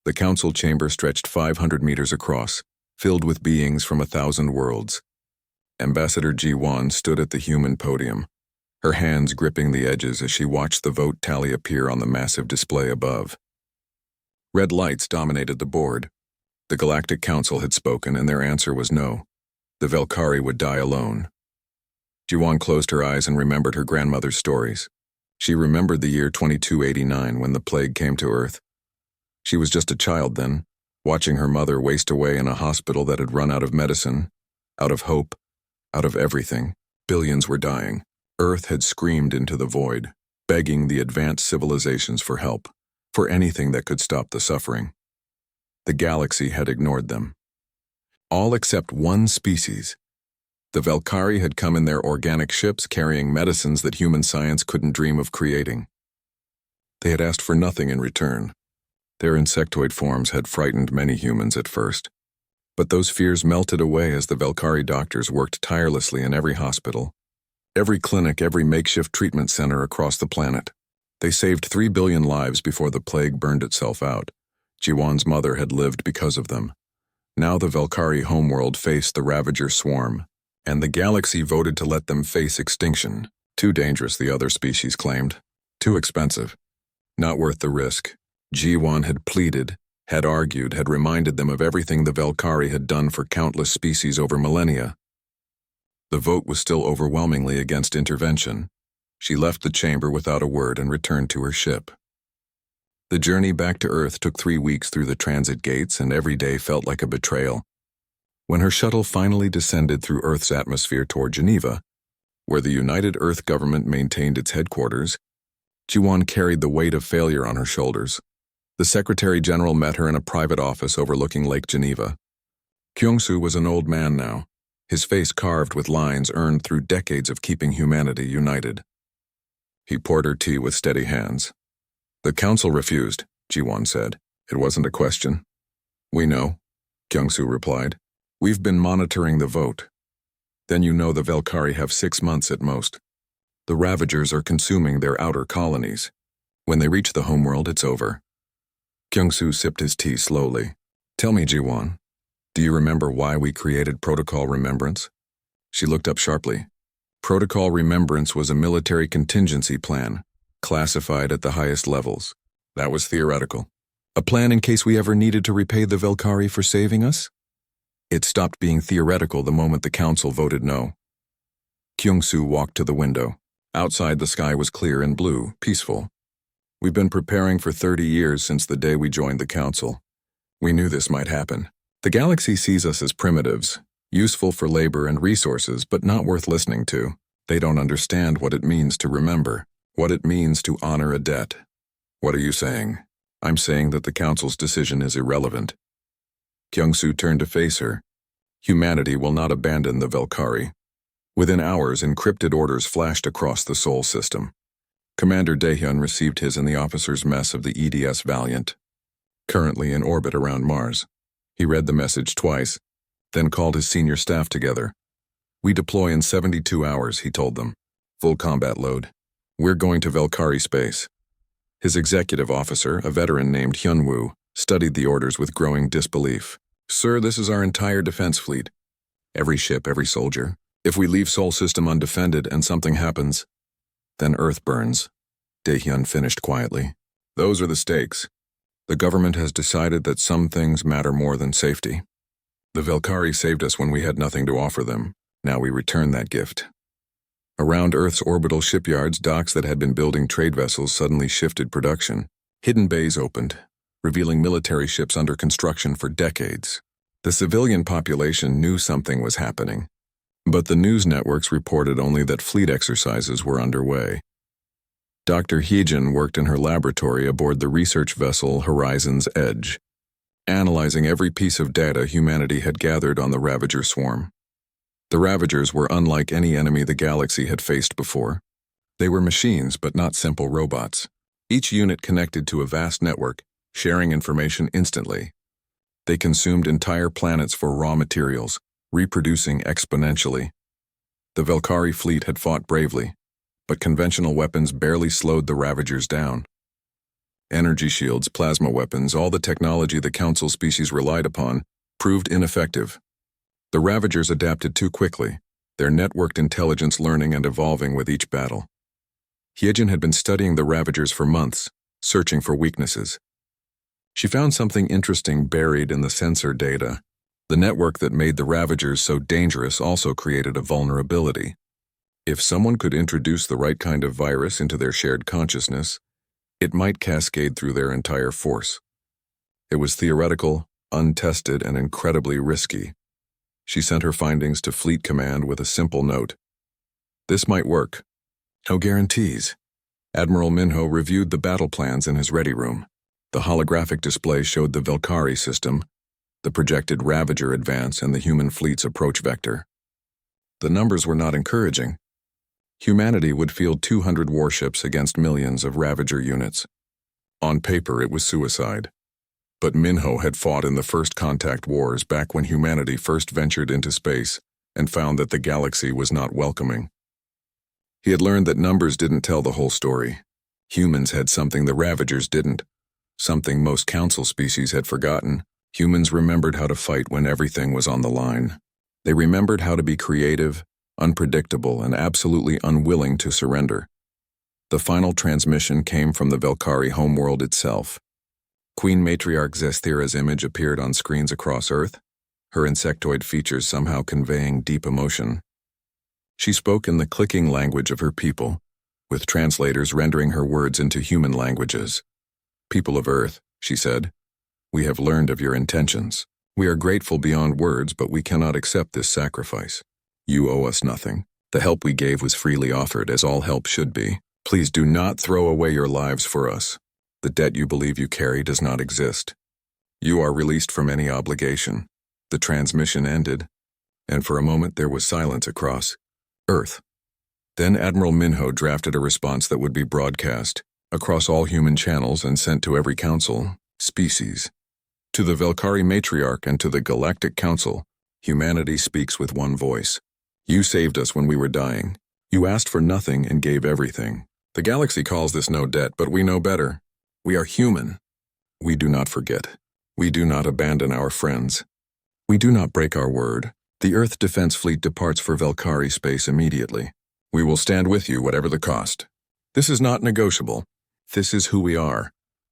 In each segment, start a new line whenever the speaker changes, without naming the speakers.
The council chamber stretched 500 meters across, filled with beings from 1,000 worlds. Ambassador Ji-won stood at the human podium, her hands gripping the edges as she watched the vote tally appear on the massive display above. Red lights dominated the board. The Galactic Council had spoken, and their answer was no. The Velkari would die alone. Ji-won closed her eyes and remembered her grandmother's stories. She remembered the year 2289 when the plague came to Earth. She was just a child then, watching her mother waste away in a hospital that had run out of medicine, out of hope, out of everything. Billions were dying. Earth had screamed into the void, begging the advanced civilizations for help, for anything that could stop the suffering. The galaxy had ignored them. All except one species. The Velkari had come in their organic ships carrying medicines that human science couldn't dream of creating. They had asked for nothing in return. Their insectoid forms had frightened many humans at first, but those fears melted away as the Velkari doctors worked tirelessly in every hospital, every clinic, every makeshift treatment center across the planet. They saved 3 billion lives before the plague burned itself out. Ji-won's mother had lived because of them. Now the Velkari homeworld faced the Ravager swarm, and the galaxy voted to let them face extinction. Too dangerous, the other species claimed. Too expensive. Not worth the risk. Ji-won had pleaded, had argued, had reminded them of everything the Velkari had done for countless species over millennia. The vote was still overwhelmingly against intervention. She left the chamber without a word and returned to her ship. The journey back to Earth took 3 weeks through the transit gates, and every day felt like a betrayal. When her shuttle finally descended through Earth's atmosphere toward Geneva, where the United Earth government maintained its headquarters, Ji-won carried the weight of failure on her shoulders. The Secretary General met her in a private office overlooking Lake Geneva. Kyung-soo was an old man now, his face carved with lines earned through decades of keeping humanity united. He poured her tea with steady hands. "The council refused," Ji-won said. "It wasn't a question." "We know," Kyung-soo replied. "We've been monitoring the vote. Then you know the Velkari have 6 months at most. The Ravagers are consuming their outer colonies. When they reach the homeworld, it's over." Kyung-soo sipped his tea slowly. "Tell me, Ji-won, do you remember why we created Protocol Remembrance?" She looked up sharply. Protocol Remembrance was a military contingency plan, classified at the highest levels. That was theoretical. A plan in case we ever needed to repay the Velkari for saving us? It stopped being theoretical the moment the council voted no. Kyung-soo walked to the window. Outside, the sky was clear and blue, peaceful. "We've been preparing for 30 years since the day we joined the council. We knew this might happen. The galaxy sees us as primitives, useful for labor and resources, but not worth listening to. They don't understand what it means to remember, what it means to honor a debt." "What are you saying?" "I'm saying that the council's decision is irrelevant." Kyung-soo turned to face her. "Humanity will not abandon the Velkari." Within hours, encrypted orders flashed across the Sol system. Commander Daehyun received his in the officer's mess of the EDS Valiant, currently in orbit around Mars. He read the message twice, then called his senior staff together. "We deploy in 72 hours, he told them. "Full combat load. We're going to Velkari space." His executive officer, a veteran named Hyun-woo, studied the orders with growing disbelief. "Sir, this is our entire defense fleet. Every ship, every soldier. If we leave Sol system undefended and something happens, then Earth burns," Daehyun finished quietly. "Those are the stakes. The government has decided that some things matter more than safety. The Velkari saved us when we had nothing to offer them. Now we return that gift." Around Earth's orbital shipyards, docks that had been building trade vessels suddenly shifted production. Hidden bays opened, revealing military ships under construction for decades. The civilian population knew something was happening, but the news networks reported only that fleet exercises were underway. Dr. Heejin worked in her laboratory aboard the research vessel Horizon's Edge, analyzing every piece of data humanity had gathered on the Ravager swarm. The Ravagers were unlike any enemy the galaxy had faced before. They were machines, but not simple robots. Each unit connected to a vast network, sharing information instantly. They consumed entire planets for raw materials, reproducing exponentially. The Velkari fleet had fought bravely, but conventional weapons barely slowed the Ravagers down. Energy shields, plasma weapons, all the technology the Council species relied upon, proved ineffective. The Ravagers adapted too quickly, their networked intelligence learning and evolving with each battle. Hyejin had been studying the Ravagers for months, searching for weaknesses. She found something interesting buried in the sensor data. The network that made the Ravagers so dangerous also created a vulnerability. If someone could introduce the right kind of virus into their shared consciousness, it might cascade through their entire force. It was theoretical, untested, and incredibly risky. She sent her findings to Fleet Command with a simple note. This might work. No guarantees. Admiral Minho reviewed the battle plans in his ready room. The holographic display showed the Velkari system, the projected Ravager advance, and the human fleet's approach vector. The numbers were not encouraging. Humanity would field 200 warships against millions of Ravager units. On paper, it was suicide. But Minho had fought in the first contact wars back when humanity first ventured into space and found that the galaxy was not welcoming. He had learned that numbers didn't tell the whole story. Humans had something the Ravagers didn't, something most Council species had forgotten. Humans remembered how to fight when everything was on the line. They remembered how to be creative, unpredictable, and absolutely unwilling to surrender. The final transmission came from the Velkari homeworld itself. Queen Matriarch Zesthira's image appeared on screens across Earth, her insectoid features somehow conveying deep emotion. She spoke in the clicking language of her people, with translators rendering her words into human languages. People of Earth, she said, we have learned of your intentions. We are grateful beyond words, but we cannot accept this sacrifice. You owe us nothing. The help we gave was freely offered, as all help should be. Please do not throw away your lives for us. The debt you believe you carry does not exist. You are released from any obligation. The transmission ended, and for a moment there was silence across Earth. Then Admiral Minho drafted a response that would be broadcast across all human channels and sent to every council species. To the Velkari Matriarch and to the Galactic Council, humanity speaks with one voice. You saved us when we were dying. You asked for nothing and gave everything. The galaxy calls this no debt, but we know better. We are human. We do not forget. We do not abandon our friends. We do not break our word. The Earth Defense Fleet departs for Velkari space immediately. We will stand with you whatever the cost. This is not negotiable. This is who we are.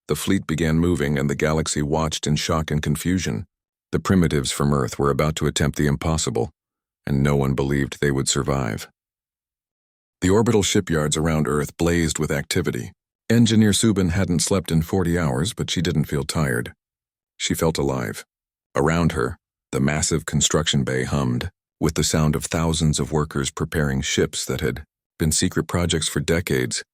The fleet began moving and the galaxy watched in shock and confusion. The primitives from Earth were about to attempt the impossible, and no one believed they would survive. The orbital shipyards around Earth blazed with activity. Engineer Subin hadn't slept in 40 hours, but she didn't feel tired. She felt alive. Around her, the massive construction bay hummed, with the sound of thousands of workers preparing ships that had been secret projects for decades.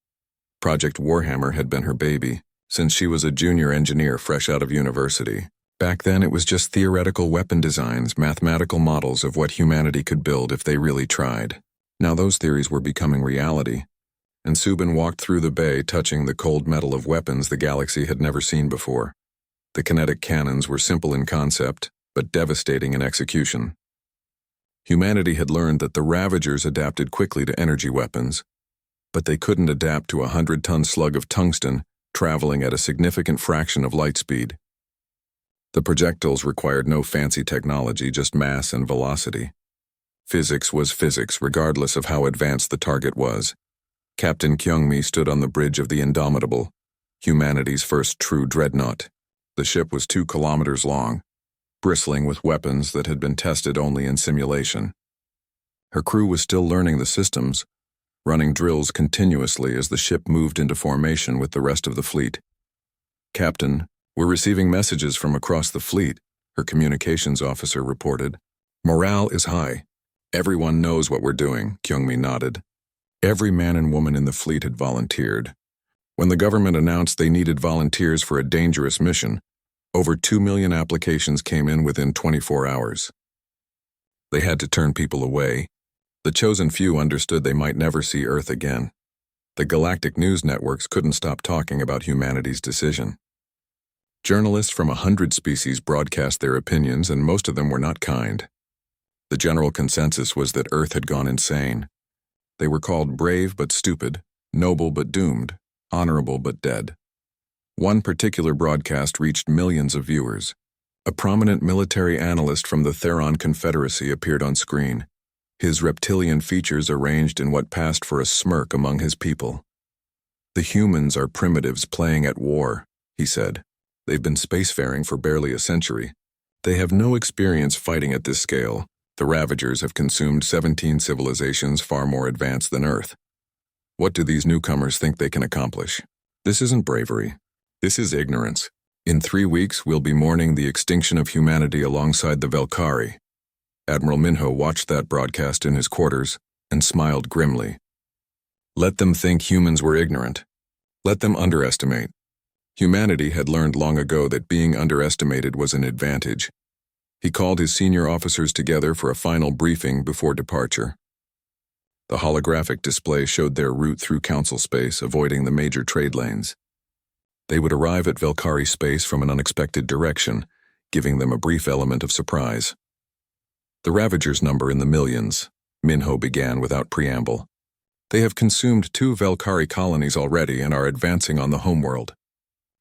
Project Warhammer had been her baby, since she was a junior engineer fresh out of university. Back then it was just theoretical weapon designs, mathematical models of what humanity could build if they really tried. Now those theories were becoming reality, and Subin walked through the bay touching the cold metal of weapons the galaxy had never seen before. The kinetic cannons were simple in concept, but devastating in execution. Humanity had learned that the Ravagers adapted quickly to energy weapons, but they couldn't adapt to a 100-ton slug of tungsten traveling at a significant fraction of light speed. The projectiles required no fancy technology, just mass and velocity. Physics was physics, regardless of how advanced the target was. Captain Kyungmi stood on the bridge of the Indomitable, humanity's first true dreadnought. The ship was 2 kilometers long, bristling with weapons that had been tested only in simulation. Her crew was still learning the systems, running drills continuously as the ship moved into formation with the rest of the fleet. Captain, we're receiving messages from across the fleet, her communications officer reported. Morale is high. Everyone knows what we're doing, Kyungmi nodded. Every man and woman in the fleet had volunteered. When the government announced they needed volunteers for a dangerous mission, over 2 million applications came in within 24 hours. They had to turn people away. The chosen few understood they might never see Earth again. The galactic news networks couldn't stop talking about humanity's decision. Journalists from 100 species broadcast their opinions, and most of them were not kind. The general consensus was that Earth had gone insane. They were called brave but stupid, noble but doomed, honorable but dead. One particular broadcast reached millions of viewers. A prominent military analyst from the Theron Confederacy appeared on screen, his reptilian features arranged in what passed for a smirk among his people. "The humans are primitives playing at war," he said. "They've been spacefaring for barely a century. They have no experience fighting at this scale. The Ravagers have consumed 17 civilizations far more advanced than Earth. What do these newcomers think they can accomplish? This isn't bravery. This is ignorance. In 3 weeks, we'll be mourning the extinction of humanity alongside the Velkari." Admiral Minho watched that broadcast in his quarters and smiled grimly. Let them think humans were ignorant. Let them underestimate. Humanity had learned long ago that being underestimated was an advantage. He called his senior officers together for a final briefing before departure. The holographic display showed their route through council space, avoiding the major trade lanes. They would arrive at Velkari space from an unexpected direction, giving them a brief element of surprise. "The Ravagers number in the millions," Minho began without preamble. "They have consumed 2 Velkari colonies already and are advancing on the homeworld.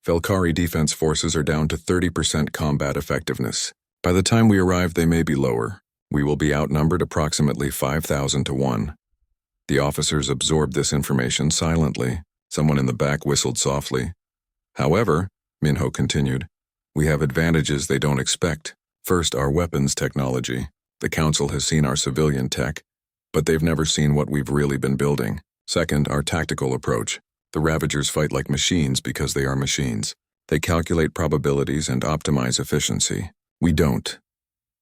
Velkari defense forces are down to 30% combat effectiveness. By the time we arrive, they may be lower. We will be outnumbered approximately 5,000 to 1. The officers absorbed this information silently. Someone in the back whistled softly. "However," Minho continued, "we have advantages they don't expect. First, our weapons technology. The Council has seen our civilian tech, but they've never seen what we've really been building. Second, our tactical approach. The Ravagers fight like machines because they are machines. They calculate probabilities and optimize efficiency. We don't.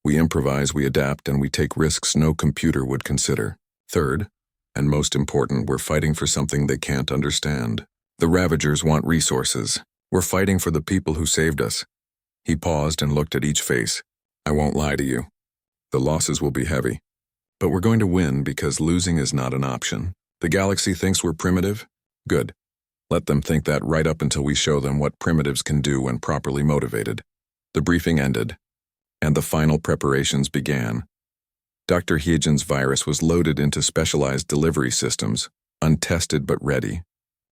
We improvise, we adapt, and we take risks no computer would consider. Third, and most important, we're fighting for something they can't understand. The Ravagers want resources. We're fighting for the people who saved us." He paused and looked at each face. "I won't lie to you. The losses will be heavy. But we're going to win because losing is not an option. The galaxy thinks we're primitive? Good. Let them think that right up until we show them what primitives can do when properly motivated." The briefing ended, and the final preparations began. Dr. Hyejin's virus was loaded into specialized delivery systems, untested but ready.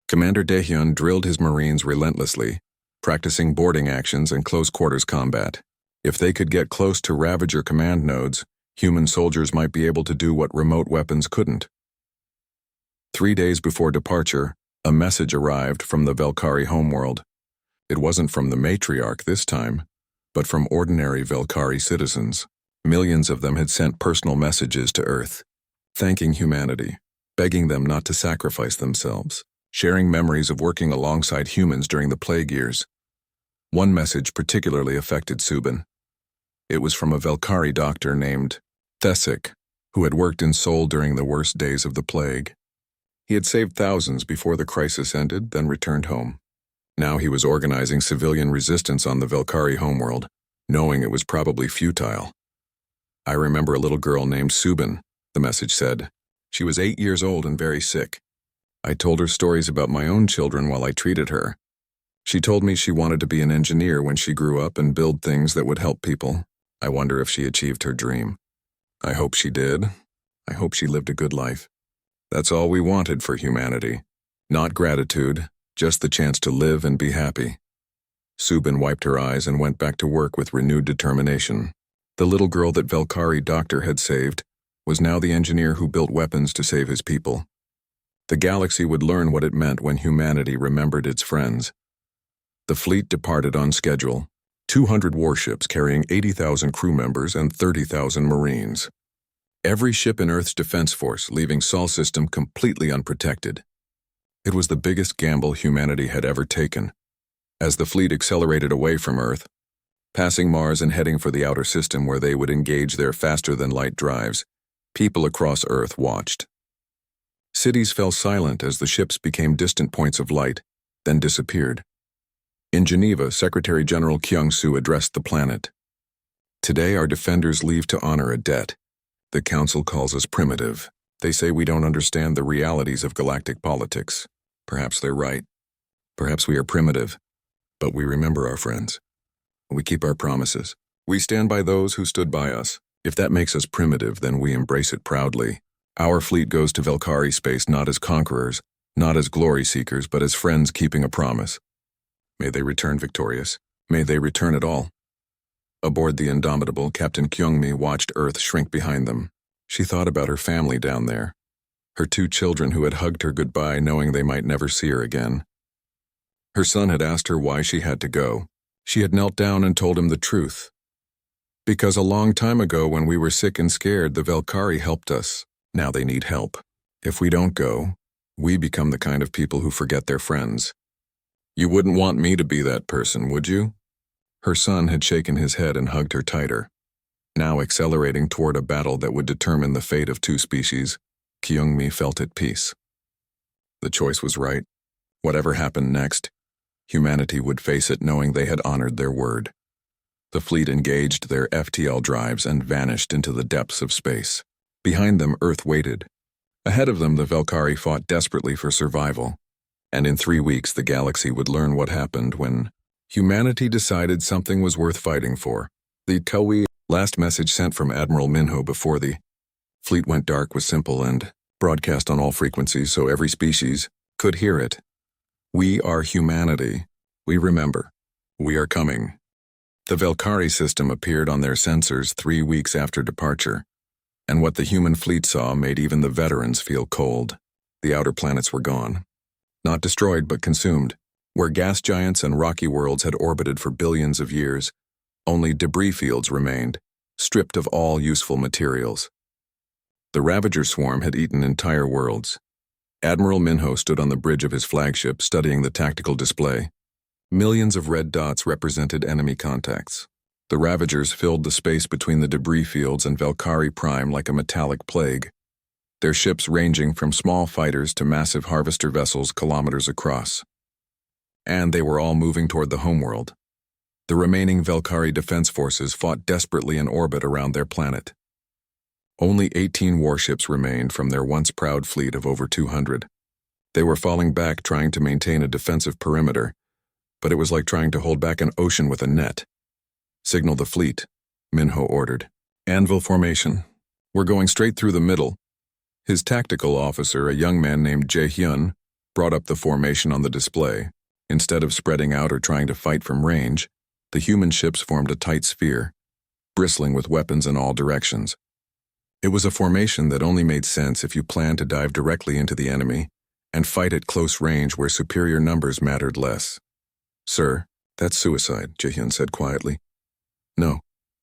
Commander Daehyun drilled his Marines relentlessly, practicing boarding actions and close-quarters combat. If they could get close to Ravager command nodes, human soldiers might be able to do what remote weapons couldn't. 3 days before departure, a message arrived from the Velkari homeworld. It wasn't from the matriarch this time, but from ordinary Velkari citizens. Millions of them had sent personal messages to Earth, thanking humanity, begging them not to sacrifice themselves, sharing memories of working alongside humans during the plague years. One message particularly affected Subin. It was from a Velkari doctor named Thesik, who had worked in Seoul during the worst days of the plague. He had saved thousands before the crisis ended, then returned home. Now he was organizing civilian resistance on the Velkari homeworld, knowing it was probably futile. "I remember a little girl named Subin," the message said. "She was 8 years old and very sick. I told her stories about my own children while I treated her. She told me she wanted to be an engineer when she grew up and build things that would help people. I wonder if she achieved her dream. I hope she did. I hope she lived a good life. That's all we wanted for humanity. Not gratitude, just the chance to live and be happy." Subin wiped her eyes and went back to work with renewed determination. The little girl that Velkari doctor had saved was now the engineer who built weapons to save his people. The galaxy would learn what it meant when humanity remembered its friends. The fleet departed on schedule, 200 warships carrying 80,000 crew members and 30,000 Marines. Every ship in Earth's defense force leaving Sol system completely unprotected. It was the biggest gamble humanity had ever taken. As the fleet accelerated away from Earth, passing Mars and heading for the outer system where they would engage their faster-than-light drives, people across Earth watched. Cities fell silent as the ships became distant points of light, then disappeared. In Geneva, Secretary General Kyung-soo addressed the planet. "Today our defenders leave to honor a debt. The Council calls us primitive. They say we don't understand the realities of galactic politics. Perhaps they're right. Perhaps we are primitive, but we remember our friends. We keep our promises. We stand by those who stood by us. If that makes us primitive, then we embrace it proudly. Our fleet goes to Velkari space not as conquerors, not as glory seekers, but as friends keeping a promise. May they return victorious. May they return at all. Aboard the Indomitable, Captain Kyungmi watched Earth shrink behind them. She thought about her family down there, her 2 children who had hugged her goodbye knowing they might never see her again. Her son had asked her why she had to go. She had knelt down and told him the truth. Because a long time ago when we were sick and scared, the Valkyrie helped us. Now they need help. If we don't go, we become the kind of people who forget their friends. You wouldn't want me to be that person, would you? Her son had shaken his head and hugged her tighter. Now accelerating toward a battle that would determine the fate of 2 species, Kyungmi felt at peace. The choice was right. Whatever happened next, humanity would face it knowing they had honored their word. The fleet engaged their FTL drives and vanished into the depths of space. Behind them, Earth waited. Ahead of them, the Valkyrie fought desperately for survival. And in 3 weeks, the galaxy would learn what happened when humanity decided something was worth fighting for. The Kawi last message sent from Admiral Minho before the fleet went dark was simple and broadcast on all frequencies so every species could hear it. We are humanity. We remember. We are coming. The Valkyrie system appeared on their sensors 3 weeks after departure, and what the human fleet saw made even the veterans feel cold. The outer planets were gone. Not destroyed, but consumed. Where gas giants and rocky worlds had orbited for billions of years, only debris fields remained, stripped of all useful materials. The Ravager swarm had eaten entire worlds. Admiral Minho stood on the bridge of his flagship studying the tactical display. Millions of red dots represented enemy contacts. The Ravagers filled the space between the debris fields and Valkyrie Prime like a metallic plague, their ships ranging from small fighters to massive harvester vessels kilometers across. And they were all moving toward the homeworld. The remaining Valkyrie defense forces fought desperately in orbit around their planet. Only 18 warships remained from their once proud fleet of over 200. They were falling back trying to maintain a defensive perimeter, but it was like trying to hold back an ocean with a net. Signal the fleet, Minho ordered. Anvil formation. We're going straight through the middle. His tactical officer, a young man named Jae-hyun, brought up the formation on the display. Instead of spreading out or trying to fight from range, the human ships formed a tight sphere, bristling with weapons in all directions. It was a formation that only made sense if you planned to dive directly into the enemy and fight at close range where superior numbers mattered less. Sir, that's suicide, Jae-hyun said quietly. No,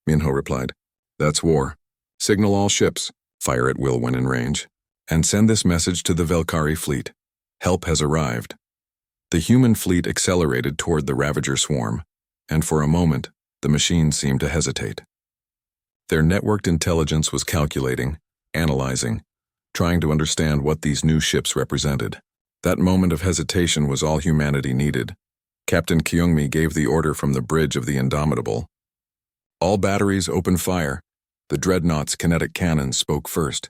Minho replied. That's war. Signal all ships, fire at will when in range, and send this message to the Valkyrie fleet. Help has arrived. The human fleet accelerated toward the Ravager swarm, and for a moment, the machines seemed to hesitate. Their networked intelligence was calculating, analyzing, trying to understand what these new ships represented. That moment of hesitation was all humanity needed. Captain Kyungmi gave the order from the bridge of the Indomitable. All batteries open fire. The dreadnought's kinetic cannons spoke first.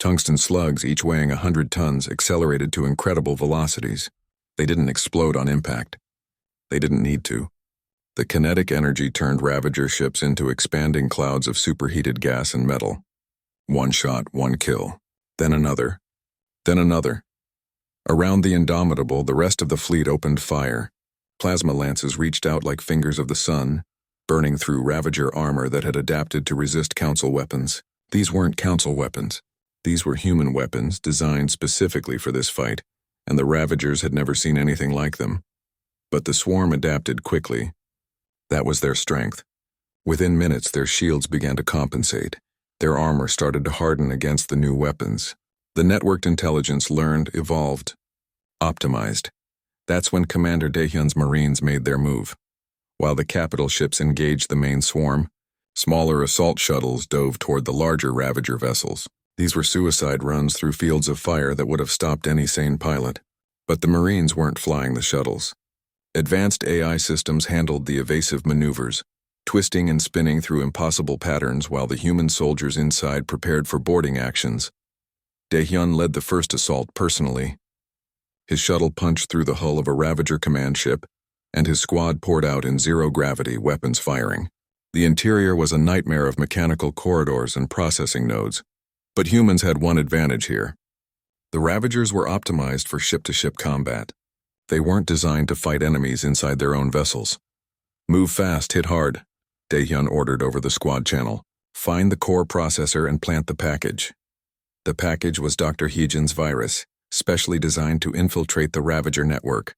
Tungsten slugs, each weighing 100 tons, accelerated to incredible velocities. They didn't explode on impact. They didn't need to. The kinetic energy turned Ravager ships into expanding clouds of superheated gas and metal. One shot, one kill. Then another. Then another. Around the Indomitable, the rest of the fleet opened fire. Plasma lances reached out like fingers of the sun, burning through Ravager armor that had adapted to resist Council weapons. These weren't Council weapons. These were human weapons designed specifically for this fight, and the Ravagers had never seen anything like them. But the swarm adapted quickly. That was their strength. Within minutes, their shields began to compensate. Their armor started to harden against the new weapons. The networked intelligence learned, evolved, optimized. That's when Commander Daehyun's Marines made their move. While the capital ships engaged the main swarm, smaller assault shuttles dove toward the larger Ravager vessels. These were suicide runs through fields of fire that would have stopped any sane pilot. But the Marines weren't flying the shuttles. Advanced AI systems handled the evasive maneuvers, twisting and spinning through impossible patterns while the human soldiers inside prepared for boarding actions. Daehyun led the first assault personally. His shuttle punched through the hull of a Ravager command ship, and his squad poured out in zero-gravity weapons firing. The interior was a nightmare of mechanical corridors and processing nodes. But humans had one advantage here. The Ravagers were optimized for ship-to-ship combat. They weren't designed to fight enemies inside their own vessels. Move fast, hit hard, Daehyun ordered over the squad channel. Find the core processor and plant the package. The package was Dr. Heejin's virus, specially designed to infiltrate the Ravager network.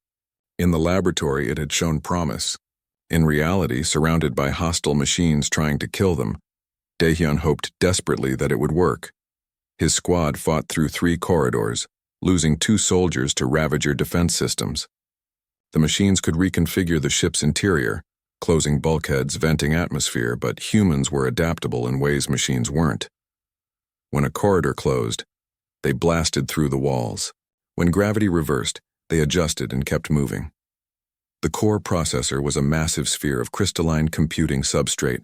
In the laboratory, it had shown promise. In reality, surrounded by hostile machines trying to kill them, Daehyun hoped desperately that it would work. His squad fought through 3 corridors, losing 2 soldiers to Ravager defense systems. The machines could reconfigure the ship's interior, closing bulkheads, venting atmosphere, but humans were adaptable in ways machines weren't. When a corridor closed, they blasted through the walls. When gravity reversed, they adjusted and kept moving. The core processor was a massive sphere of crystalline computing substrate,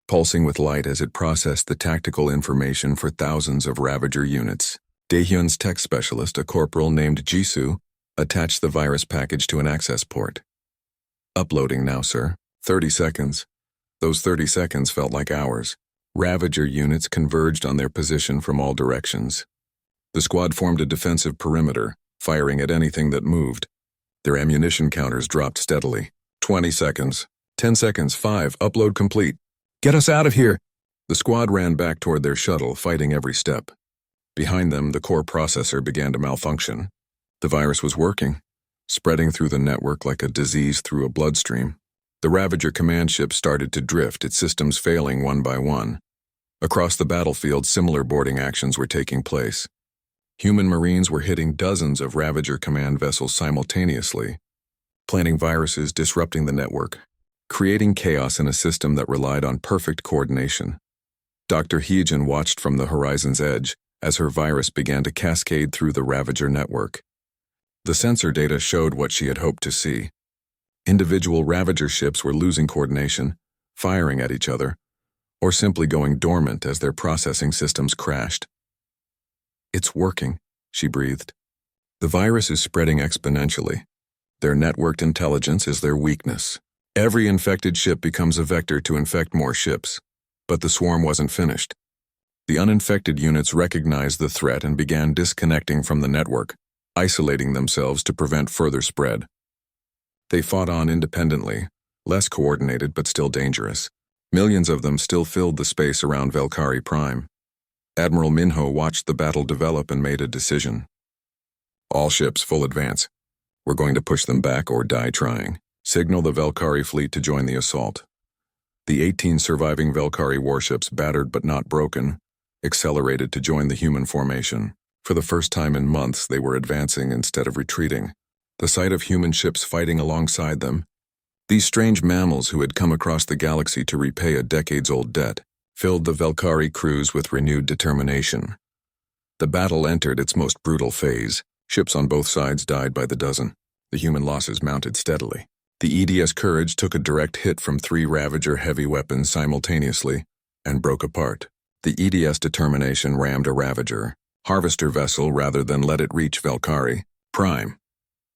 pulsing with light as it processed the tactical information for thousands of Ravager units. Daehyun's tech specialist, a corporal named Jisoo, attached the virus package to an access port. Uploading now, sir. 30 seconds. Those 30 seconds felt like hours. Ravager units converged on their position from all directions. The squad formed a defensive perimeter, firing at anything that moved. Their ammunition counters dropped steadily. 20 seconds. 10 seconds. 5. Upload complete. Get us out of here! The squad ran back toward their shuttle, fighting every step. Behind them, the core processor began to malfunction. The virus was working, spreading through the network like a disease through a bloodstream. The Ravager command ship started to drift, its systems failing one by one. Across the battlefield, similar boarding actions were taking place. Human Marines were hitting dozens of Ravager command vessels simultaneously, planting viruses, disrupting the network, creating chaos in a system that relied on perfect coordination. Dr. Heejin watched from the horizon's edge as her virus began to cascade through the Ravager network. The sensor data showed what she had hoped to see. Individual Ravager ships were losing coordination, firing at each other, or simply going dormant as their processing systems crashed. It's working, she breathed. The virus is spreading exponentially. Their networked intelligence is their weakness. Every infected ship becomes a vector to infect more ships. But the swarm wasn't finished. The uninfected units recognized the threat and began disconnecting from the network, isolating themselves to prevent further spread. They fought on independently, less coordinated but still dangerous. Millions of them still filled the space around Valkyrie Prime. Admiral Minho watched the battle develop and made a decision. All ships full advance. We're going to push them back or die trying. Signal the Valkyrie fleet to join the assault. The 18 surviving Valkyrie warships, battered but not broken, accelerated to join the human formation. For the first time in months, they were advancing instead of retreating. The sight of human ships fighting alongside them, these strange mammals who had come across the galaxy to repay a decades-old debt, filled the Valkyrie crews with renewed determination. The battle entered its most brutal phase. Ships on both sides died by the dozen. The human losses mounted steadily. The EDS Courage took a direct hit from 3 Ravager heavy weapons simultaneously and broke apart. The EDS Determination rammed a Ravager harvester vessel rather than let it reach Valkyrie Prime.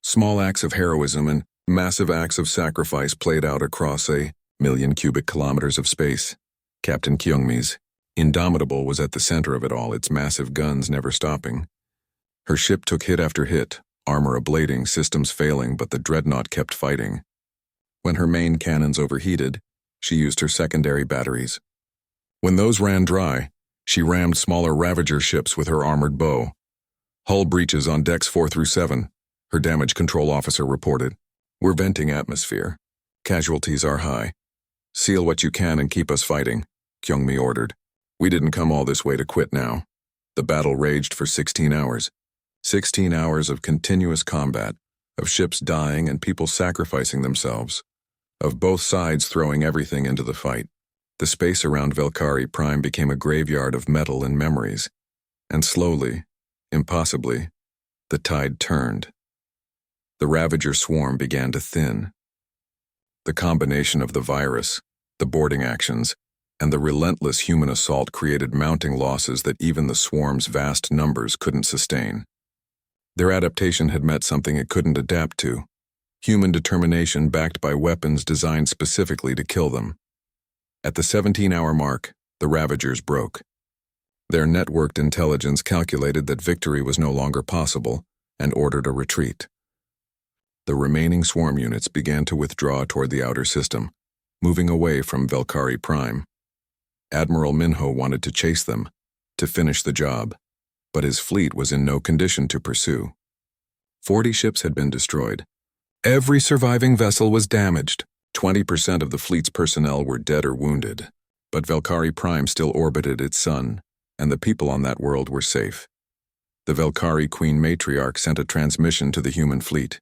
Small acts of heroism and massive acts of sacrifice played out across 1,000,000 cubic kilometers of space. Captain Kyungmi's Indomitable was at the center of it all, its massive guns never stopping. Her ship took hit after hit, armor ablating, systems failing, but the dreadnought kept fighting. When her main cannons overheated, she used her secondary batteries. When those ran dry, she rammed smaller Ravager ships with her armored bow. Hull breaches on decks 4 through 7, her damage control officer reported. We're venting atmosphere. Casualties are high. Seal what you can and keep us fighting, Kyungmi ordered. We didn't come all this way to quit now. The battle raged for 16 hours. 16 hours of continuous combat, of ships dying and people sacrificing themselves, of both sides throwing everything into the fight. The space around Valkyrie Prime became a graveyard of metal and memories, and slowly, impossibly, the tide turned. The Ravager swarm began to thin. The combination of the virus, the boarding actions, and the relentless human assault created mounting losses that even the swarm's vast numbers couldn't sustain. Their adaptation had met something it couldn't adapt to: human determination backed by weapons designed specifically to kill them. At the 17-hour mark, the Ravagers broke. Their networked intelligence calculated that victory was no longer possible and ordered a retreat. The remaining swarm units began to withdraw toward the outer system, moving away from Velkari Prime. Admiral Minho wanted to chase them, to finish the job, but his fleet was in no condition to pursue. 40 ships had been destroyed. Every surviving vessel was damaged. 20% of the fleet's personnel were dead or wounded, but Velkari Prime still orbited its sun, and the people on that world were safe. The Velkari Queen Matriarch sent a transmission to the human fleet.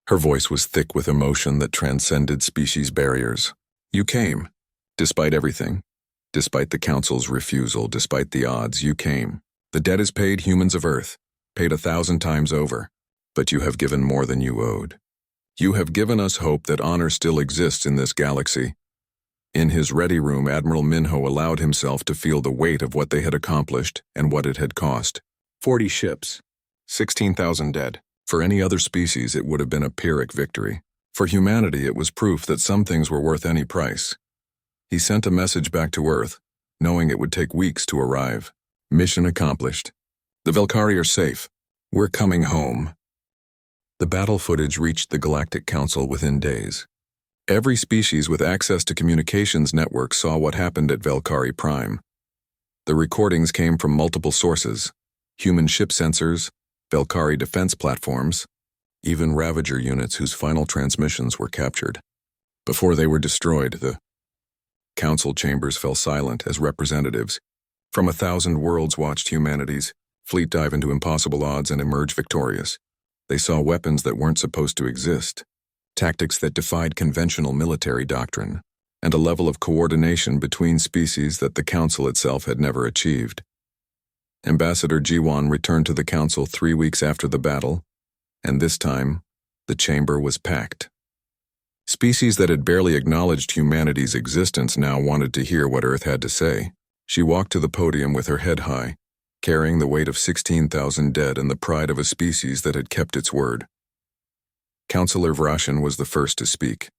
Her voice was thick with emotion that transcended species barriers. You came. Despite everything. Despite the Council's refusal, despite the odds, you came. The debt is paid, humans of Earth, paid 1,000 times over, but you have given more than you owed. You have given us hope that honor still exists in this galaxy. In his ready room, Admiral Minho allowed himself to feel the weight of what they had accomplished and what it had cost. 40 ships, 16,000 dead. For any other species, it would have been a Pyrrhic victory. For humanity, it was proof that some things were worth any price. He sent a message back to Earth, knowing it would take weeks to arrive. Mission accomplished. The Velkari are safe. We're coming home. The battle footage reached the Galactic Council within days. Every species with access to communications networks saw what happened at Velkari Prime. The recordings came from multiple sources: human ship sensors, Velkari defense platforms, even Ravager units whose final transmissions were captured. Before they were destroyed, the council chambers fell silent as representatives from 1,000 worlds watched humanity's fleet dive into impossible odds and emerge victorious. They saw weapons that weren't supposed to exist, tactics that defied conventional military doctrine, and a level of coordination between species that the Council itself had never achieved. Ambassador G1 returned to the Council 3 weeks after the battle, and this time, the chamber was packed. Species that had barely acknowledged humanity's existence now wanted to hear what Earth had to say. She walked to the podium with her head high, carrying the weight of 16,000 dead and the pride of a species that had kept its word. Councillor Vrashin was the first to speak.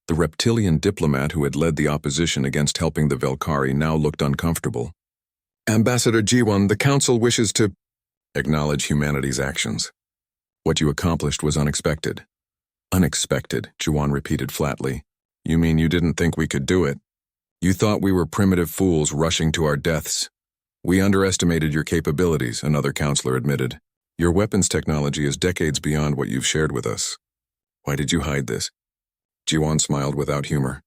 The reptilian diplomat who had led the opposition against helping the Velkari now looked uncomfortable. Ambassador G1, the Council wishes to acknowledge humanity's actions. What you accomplished was unexpected. Unexpected, G1 repeated flatly. You mean you didn't think we could do it? You thought we were primitive fools rushing to our deaths. We underestimated your capabilities, another counselor admitted. Your weapons technology is decades beyond what you've shared with us. Why did you hide this? Jiwan smiled without humor.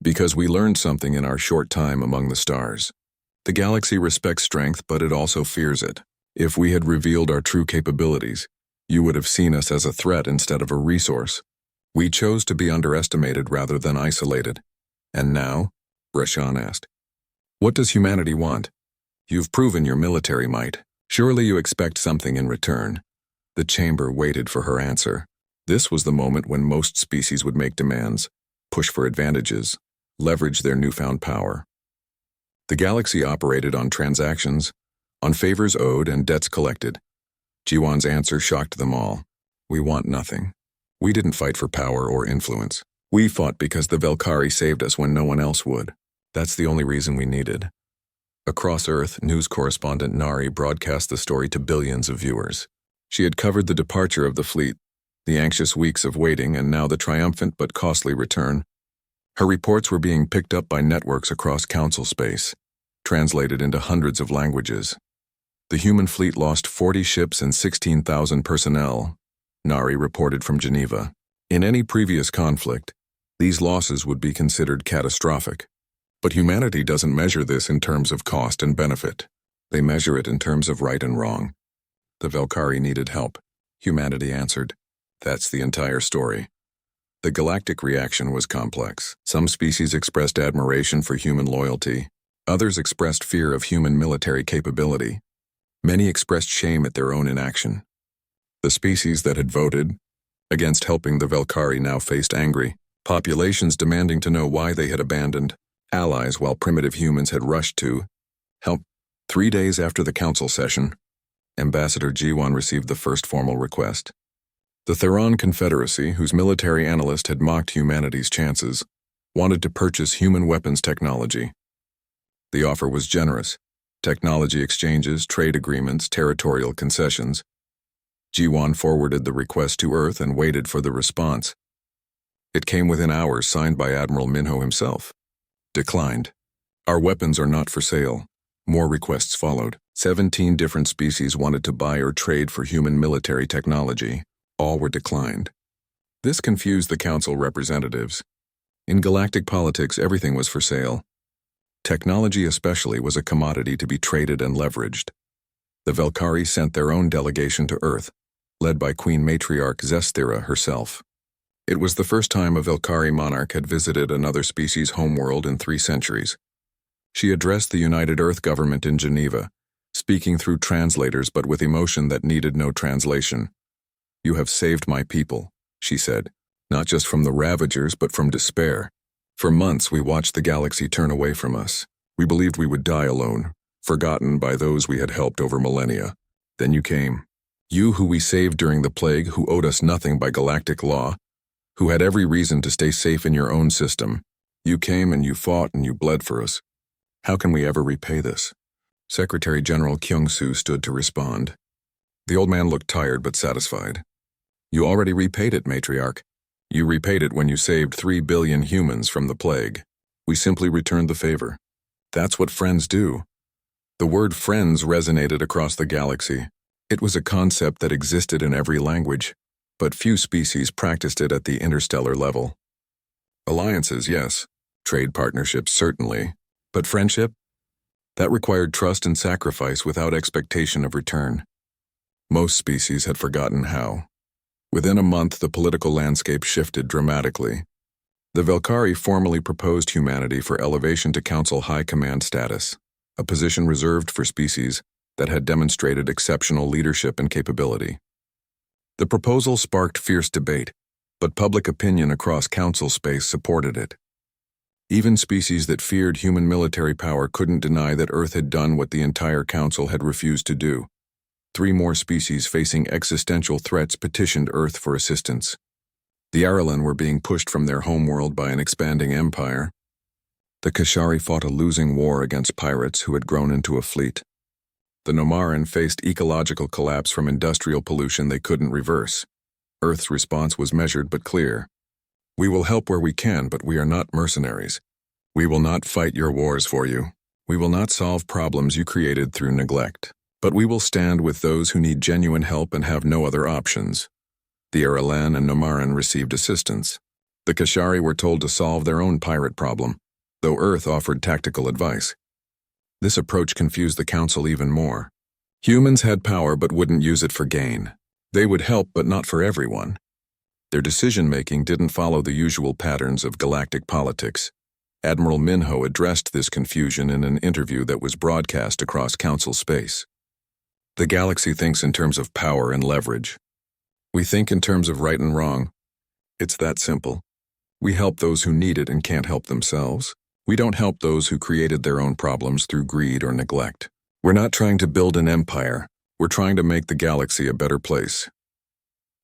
Because we learned something in our short time among the stars. The galaxy respects strength, but it also fears it. If we had revealed our true capabilities, you would have seen us as a threat instead of a resource. We chose to be underestimated rather than isolated. And now? Rashan asked. What does humanity want? You've proven your military might. Surely you expect something in return. The chamber waited for her answer. This was the moment when most species would make demands, push for advantages, leverage their newfound power. The galaxy operated on transactions, on favors owed and debts collected. Jiwan's answer shocked them all. We want nothing. We didn't fight for power or influence. We fought because the Velkari saved us when no one else would. That's the only reason we needed. Across Earth, news correspondent Nari broadcast the story to billions of viewers. She had covered the departure of the fleet, the anxious weeks of waiting, and now the triumphant but costly return. Her reports were being picked up by networks across Council space, translated into hundreds of languages. The human fleet lost 40 ships and 16,000 personnel, Nari reported from Geneva. In any previous conflict, these losses would be considered catastrophic. But humanity doesn't measure this in terms of cost and benefit. They measure it in terms of right and wrong. The Velkari needed help. Humanity answered. That's the entire story. The galactic reaction was complex. Some species expressed admiration for human loyalty. Others expressed fear of human military capability. Many expressed shame at their own inaction. The species that had voted against helping the Velkari now faced angry populations demanding to know why they had abandoned allies while primitive humans had rushed to help. 3 days after the council session, Ambassador G1 received the first formal request. The Theron Confederacy, whose military analyst had mocked humanity's chances, wanted to purchase human weapons technology. The offer was generous: technology exchanges, trade agreements, territorial concessions. G1 forwarded the request to Earth and waited for the response. It came within hours, signed by Admiral Minho himself. Declined. Our weapons are not for sale. More requests followed. 17 different species wanted to buy or trade for human military technology. All were declined. This confused the Council representatives. In galactic politics, everything was for sale. Technology especially was a commodity to be traded and leveraged. The Velkari sent their own delegation to Earth, led by Queen Matriarch Zesthira herself. It was the first time a Velkari monarch had visited another species' homeworld in 3 centuries. She addressed the United Earth government in Geneva, speaking through translators but with emotion that needed no translation. "You have saved my people," she said, "not just from the Ravagers but from despair. For months we watched the galaxy turn away from us. We believed we would die alone, forgotten by those we had helped over millennia. Then you came. You who we saved during the plague, who owed us nothing by galactic law, who had every reason to stay safe in your own system. You came and you fought and you bled for us. How can we ever repay this?" Secretary General Kyung-soo stood to respond. The old man looked tired but satisfied. "You already repaid it, Matriarch. You repaid it when you saved 3 billion humans from the plague. We simply returned the favor. That's what friends do." The word friends resonated across the galaxy. It was a concept that existed in every language, but few species practiced it at the interstellar level. Alliances, yes. Trade partnerships, certainly. But friendship? That required trust and sacrifice without expectation of return. Most species had forgotten how. Within a month, the political landscape shifted dramatically. The Velkari formally proposed humanity for elevation to Council High Command status, a position reserved for species that had demonstrated exceptional leadership and capability. The proposal sparked fierce debate, but public opinion across Council space supported it. Even species that feared human military power couldn't deny that Earth had done what the entire Council had refused to do. 3 more species facing existential threats petitioned Earth for assistance. The Aralan were being pushed from their homeworld by an expanding empire. The Kashari fought a losing war against pirates who had grown into a fleet. The Nomaran faced ecological collapse from industrial pollution they couldn't reverse. Earth's response was measured but clear. "We will help where we can, but we are not mercenaries. We will not fight your wars for you. We will not solve problems you created through neglect. But we will stand with those who need genuine help and have no other options." The Aralan and Nomaran received assistance. The Kashari were told to solve their own pirate problem, though Earth offered tactical advice. This approach confused the Council even more. Humans had power but wouldn't use it for gain. They would help but not for everyone. Their decision-making didn't follow the usual patterns of galactic politics. Admiral Minho addressed this confusion in an interview that was broadcast across Council space. "The galaxy thinks in terms of power and leverage. We think in terms of right and wrong. It's that simple. We help those who need it and can't help themselves. We don't help those who created their own problems through greed or neglect. We're not trying to build an empire. We're trying to make the galaxy a better place."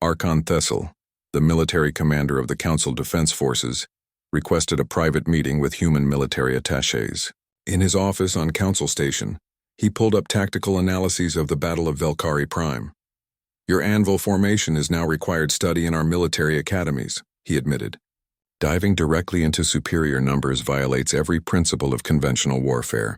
Archon Thessel, the military commander of the Council Defense Forces, requested a private meeting with human military attachés. In his office on Council Station, he pulled up tactical analyses of the Battle of Velkari Prime. "Your anvil formation is now required study in our military academies," he admitted. Diving directly into superior numbers violates every principle of conventional warfare.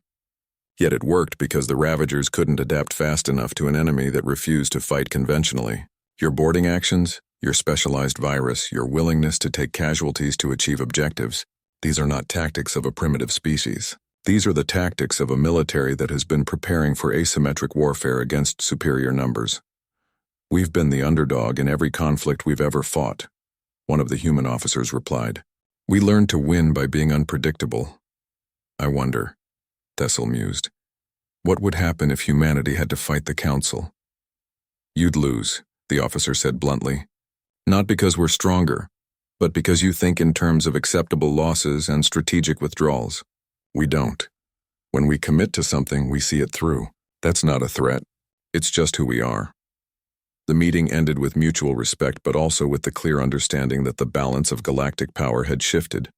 Yet it worked because the Ravagers couldn't adapt fast enough to an enemy that refused to fight conventionally. Your boarding actions, your specialized virus, your willingness to take casualties to achieve objectives, these are not tactics of a primitive species. These are the tactics of a military that has been preparing for asymmetric warfare against superior numbers. "We've been the underdog in every conflict we've ever fought," one of the human officers replied. "We learned to win by being unpredictable." "I wonder," Thessel mused, "what would happen if humanity had to fight the Council?" "You'd lose," the officer said bluntly. "Not because we're stronger, but because you think in terms of acceptable losses and strategic withdrawals. We don't. When we commit to something, we see it through. That's not a threat. It's just who we are." The meeting ended with mutual respect but also with the clear understanding that the balance of galactic power had shifted.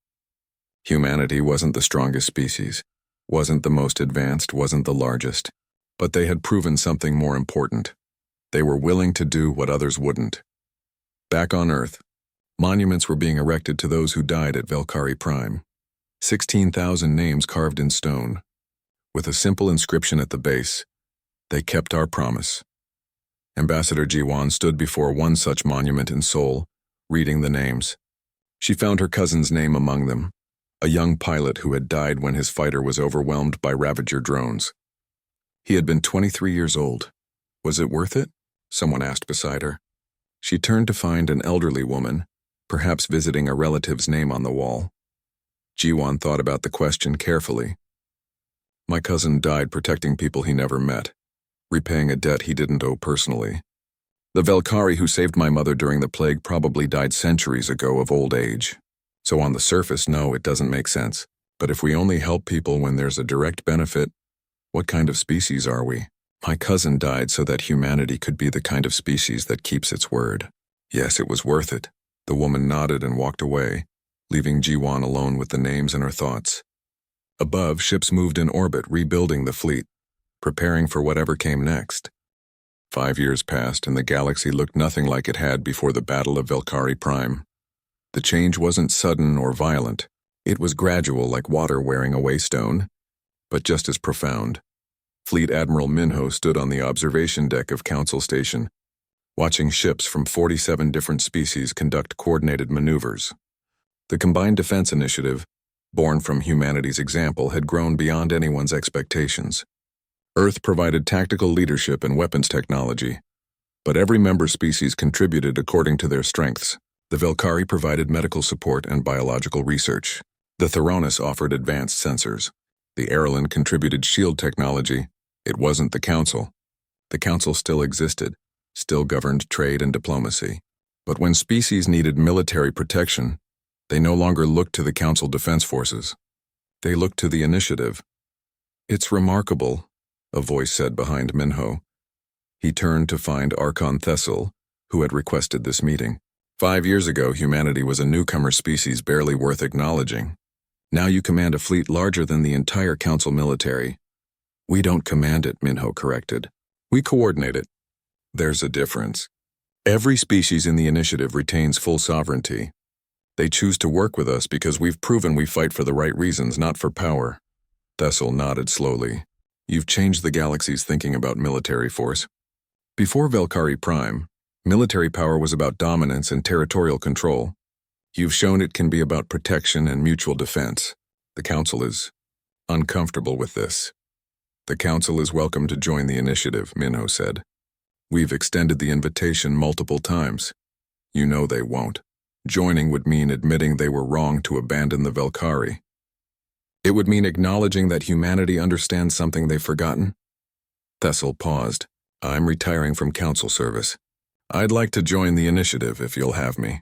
Humanity wasn't the strongest species, wasn't the most advanced, wasn't the largest, but they had proven something more important. They were willing to do what others wouldn't. Back on Earth, monuments were being erected to those who died at Valkyrie Prime. 16,000 names carved in stone. With a simple inscription at the base, "They kept our promise." Ambassador Ji-won stood before one such monument in Seoul, reading the names. She found her cousin's name among them, a young pilot who had died when his fighter was overwhelmed by Ravager drones. He had been 23 years old. Was it worth it? Someone asked beside her. She turned to find an elderly woman, perhaps visiting a relative's name on the wall. Ji-won thought about the question carefully. My cousin died protecting people he never met, repaying a debt he didn't owe personally. The Valkyrie who saved my mother during the plague probably died centuries ago of old age. So on the surface, no, it doesn't make sense. But if we only help people when there's a direct benefit, what kind of species are we? My cousin died so that humanity could be the kind of species that keeps its word. Yes, it was worth it. The woman nodded and walked away, leaving Ji-won alone with the names and her thoughts. Above, ships moved in orbit, rebuilding the fleet, preparing for whatever came next. 5 years passed, and the galaxy looked nothing like it had before the Battle of Valkyrie Prime. The change wasn't sudden or violent. It was gradual, like water wearing away stone, but just as profound. Fleet Admiral Minho stood on the observation deck of Council Station, watching ships from 47 different species conduct coordinated maneuvers. The Combined Defense Initiative, born from humanity's example, had grown beyond anyone's expectations. Earth provided tactical leadership and weapons technology, but every member species contributed according to their strengths. The Valkyrie provided medical support and biological research. The Theranos offered advanced sensors. The Erlen contributed shield technology. It wasn't the Council. The Council still existed, still governed trade and diplomacy. But when species needed military protection, they no longer looked to the Council Defense Forces. They looked to the Initiative. It's remarkable, a voice said behind Minho. He turned to find Archon Thessel, who had requested this meeting. 5 years ago, humanity was a newcomer species barely worth acknowledging. Now you command a fleet larger than the entire Council military. We don't command it, Minho corrected. We coordinate it. There's a difference. Every species in the Initiative retains full sovereignty. They choose to work with us because we've proven we fight for the right reasons, not for power. Thessel nodded slowly. You've changed the galaxy's thinking about military force. Before Valkyrie Prime, military power was about dominance and territorial control. You've shown it can be about protection and mutual defense. The Council is uncomfortable with this. The Council is welcome to join the Initiative, Minho said. We've extended the invitation multiple times. You know they won't. Joining would mean admitting they were wrong to abandon the Valkyrie. It would mean acknowledging that humanity understands something they've forgotten. Thessel paused. I'm retiring from Council service. I'd like to join the Initiative if you'll have me.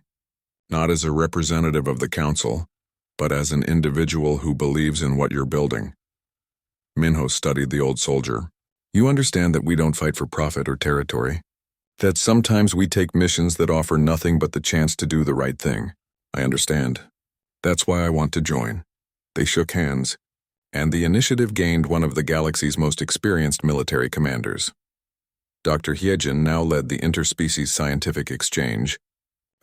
Not as a representative of the Council, but as an individual who believes in what you're building. Minho studied the old soldier. You understand that we don't fight for profit or territory? That sometimes we take missions that offer nothing but the chance to do the right thing. I understand. That's why I want to join. They shook hands, and the Initiative gained one of the galaxy's most experienced military commanders. Dr. Hyejin now led the Interspecies Scientific Exchange,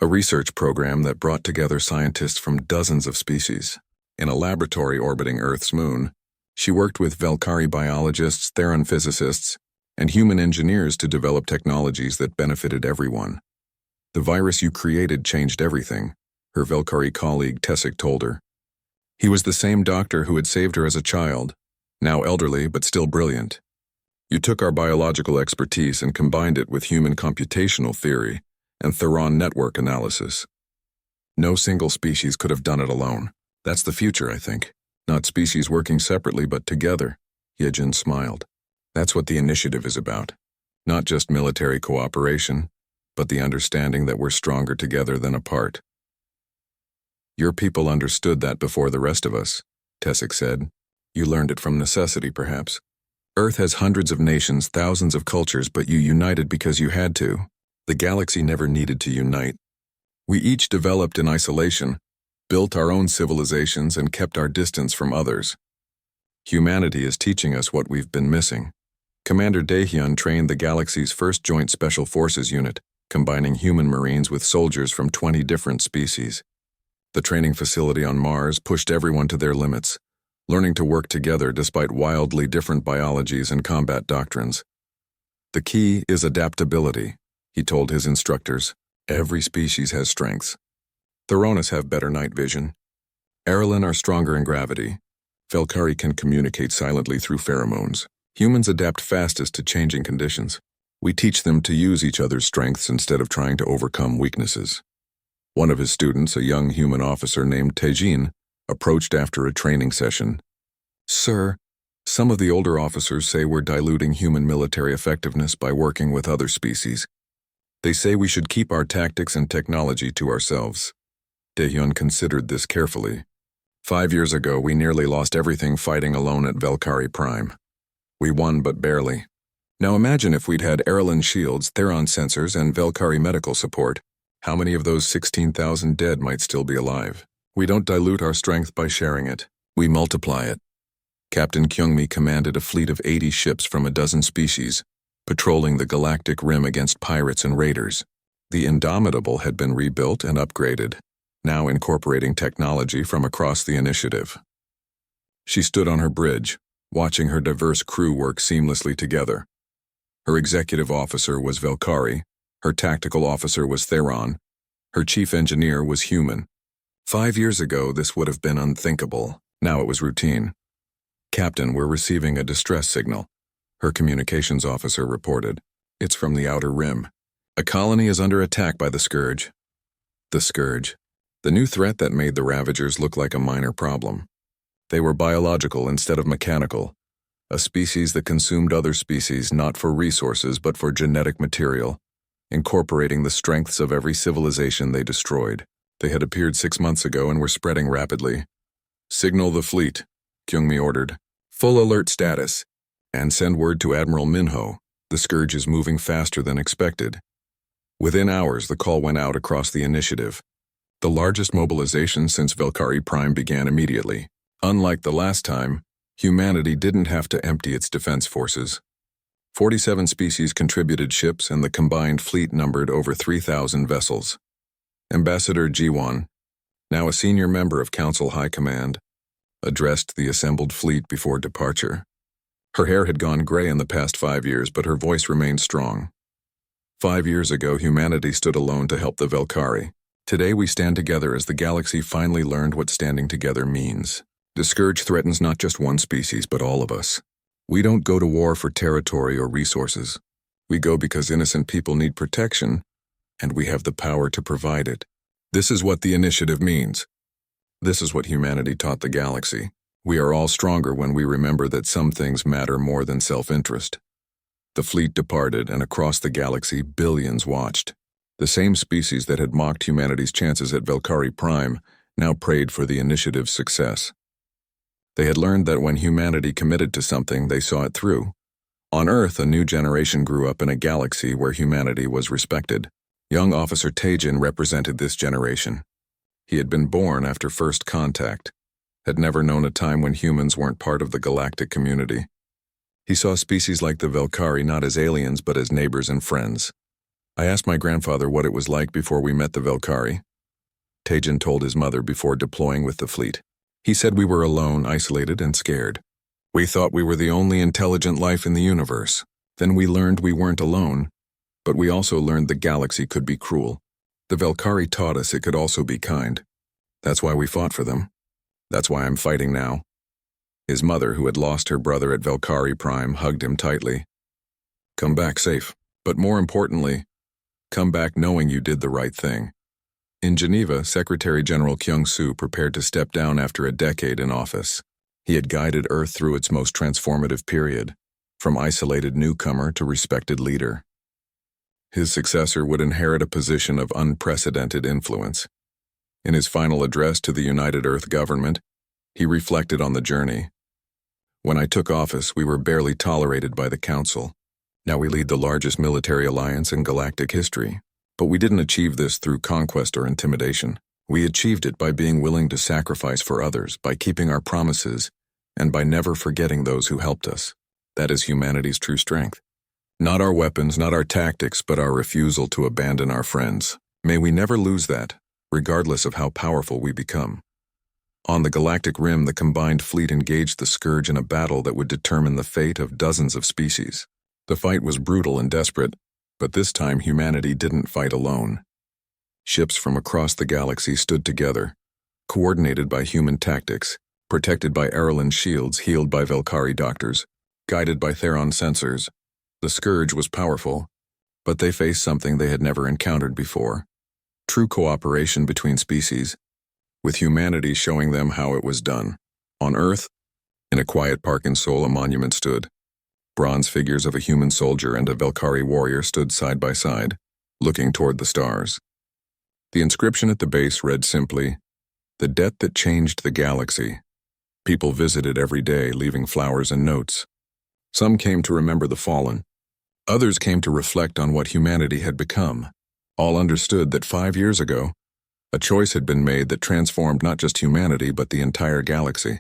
a research program that brought together scientists from dozens of species. In a laboratory orbiting Earth's moon, she worked with Valkyrie biologists, Theron physicists, and human engineers to develop technologies that benefited everyone. The virus you created changed everything, her Valkyrie colleague Tessic told her. He was the same doctor who had saved her as a child, now elderly but still brilliant. You took our biological expertise and combined it with human computational theory and Theron network analysis. No single species could have done it alone. That's the future, I think. Not species working separately but together. Hyejin smiled. That's what the Initiative is about. Not just military cooperation, but the understanding that we're stronger together than apart. Your people understood that before the rest of us, Tessic said. You learned it from necessity, perhaps. Earth has hundreds of nations, thousands of cultures, but you united because you had to. The galaxy never needed to unite. We each developed in isolation, built our own civilizations, and kept our distance from others. Humanity is teaching us what we've been missing. Commander Daehyun trained the galaxy's first joint special forces unit, combining human Marines with soldiers from 20 different species. The training facility on Mars pushed everyone to their limits, learning to work together despite wildly different biologies and combat doctrines. The key is adaptability, he told his instructors. Every species has strengths. Theronis have better night vision. Arelin are stronger in gravity. Velkari can communicate silently through pheromones. Humans adapt fastest to changing conditions. We teach them to use each other's strengths instead of trying to overcome weaknesses. One of his students, a young human officer named Taejin, approached after a training session. "Sir, some of the older officers say we're diluting human military effectiveness by working with other species. They say we should keep our tactics and technology to ourselves." Daehyun considered this carefully. 5 years ago, we nearly lost everything fighting alone at Velkari Prime. We won, but barely. Now imagine if we'd had Arelin shields, Theron sensors, and Velkari medical support. How many of those 16,000 dead might still be alive? We don't dilute our strength by sharing it. We multiply it. Captain Kyungmi commanded a fleet of 80 ships from a dozen species, patrolling the galactic rim against pirates and raiders. The Indomitable had been rebuilt and upgraded, now incorporating technology from across the initiative. She stood on her bridge, watching her diverse crew work seamlessly together. Her executive officer was Velkari, her tactical officer was Theron, her chief engineer was human. 5 years ago, this would have been unthinkable. Now it was routine. "Captain, we're receiving a distress signal," her communications officer reported. "It's from the outer rim. A colony is under attack by the Scourge." The Scourge, the new threat that made the Ravagers look like a minor problem. They were biological instead of mechanical, a species that consumed other species not for resources but for genetic material, incorporating the strengths of every civilization they destroyed. They had appeared 6 months ago and were spreading rapidly. "Signal the fleet," Kyungmi ordered. "Full alert status. And send word to Admiral Minho. The Scourge is moving faster than expected." Within hours, the call went out across the initiative. The largest mobilization since Velkari Prime began immediately. Unlike the last time, humanity didn't have to empty its defense forces. 47 species contributed ships, and the combined fleet numbered over 3,000 vessels. Ambassador Ji-won, now a senior member of Council High Command, addressed the assembled fleet before departure. Her hair had gone gray in the past 5 years, but her voice remained strong. 5 years ago, humanity stood alone to help the Velkari. Today we stand together as the galaxy finally learned what standing together means. The Scourge threatens not just one species, but all of us. We don't go to war for territory or resources. We go because innocent people need protection, and we have the power to provide it. This is what the initiative means. This is what humanity taught the galaxy. We are all stronger when we remember that some things matter more than self-interest. The fleet departed, and across the galaxy, billions watched. The same species that had mocked humanity's chances at Velkari Prime now prayed for the initiative's success. They had learned that when humanity committed to something, they saw it through. On Earth, a new generation grew up in a galaxy where humanity was respected. Young Officer Taejin represented this generation. He had been born after first contact, had never known a time when humans weren't part of the galactic community. He saw species like the Velkari not as aliens but as neighbors and friends. "I asked my grandfather what it was like before we met the Velkari," Taejin told his mother before deploying with the fleet. "He said we were alone, isolated, and scared. We thought we were the only intelligent life in the universe. Then we learned we weren't alone, but we also learned the galaxy could be cruel. The Velkari taught us it could also be kind. That's why we fought for them. That's why I'm fighting now." His mother, who had lost her brother at Velkari Prime, hugged him tightly. "Come back safe, but more importantly, come back knowing you did the right thing." In Geneva, Secretary General Kyung-soo prepared to step down after a decade in office. He had guided Earth through its most transformative period, from isolated newcomer to respected leader. His successor would inherit a position of unprecedented influence. In his final address to the United Earth government, he reflected on the journey. "When I took office, we were barely tolerated by the Council. Now we lead the largest military alliance in galactic history. But we didn't achieve this through conquest or intimidation. We achieved it by being willing to sacrifice for others, by keeping our promises, and by never forgetting those who helped us. That is humanity's true strength. Not our weapons, not our tactics, but our refusal to abandon our friends. May we never lose that, regardless of how powerful we become. On the galactic rim, the combined fleet engaged the Scourge in a battle that would determine the fate of dozens of species. The fight was brutal and desperate, but this time humanity didn't fight alone. Ships from across the galaxy stood together, coordinated by human tactics, protected by Erlen shields, healed by Velkari doctors, guided by Theron sensors. The Scourge was powerful, but they faced something they had never encountered before. True cooperation between species, with humanity showing them how it was done. On Earth, in a quiet park in Sol, a monument stood. Bronze figures of a human soldier and a Velkari warrior stood side by side, looking toward the stars. The inscription at the base read simply, "The debt that changed the galaxy." People visited every day, leaving flowers and notes. Some came to remember the fallen. Others came to reflect on what humanity had become. All understood that 5 years ago, a choice had been made that transformed not just humanity but the entire galaxy.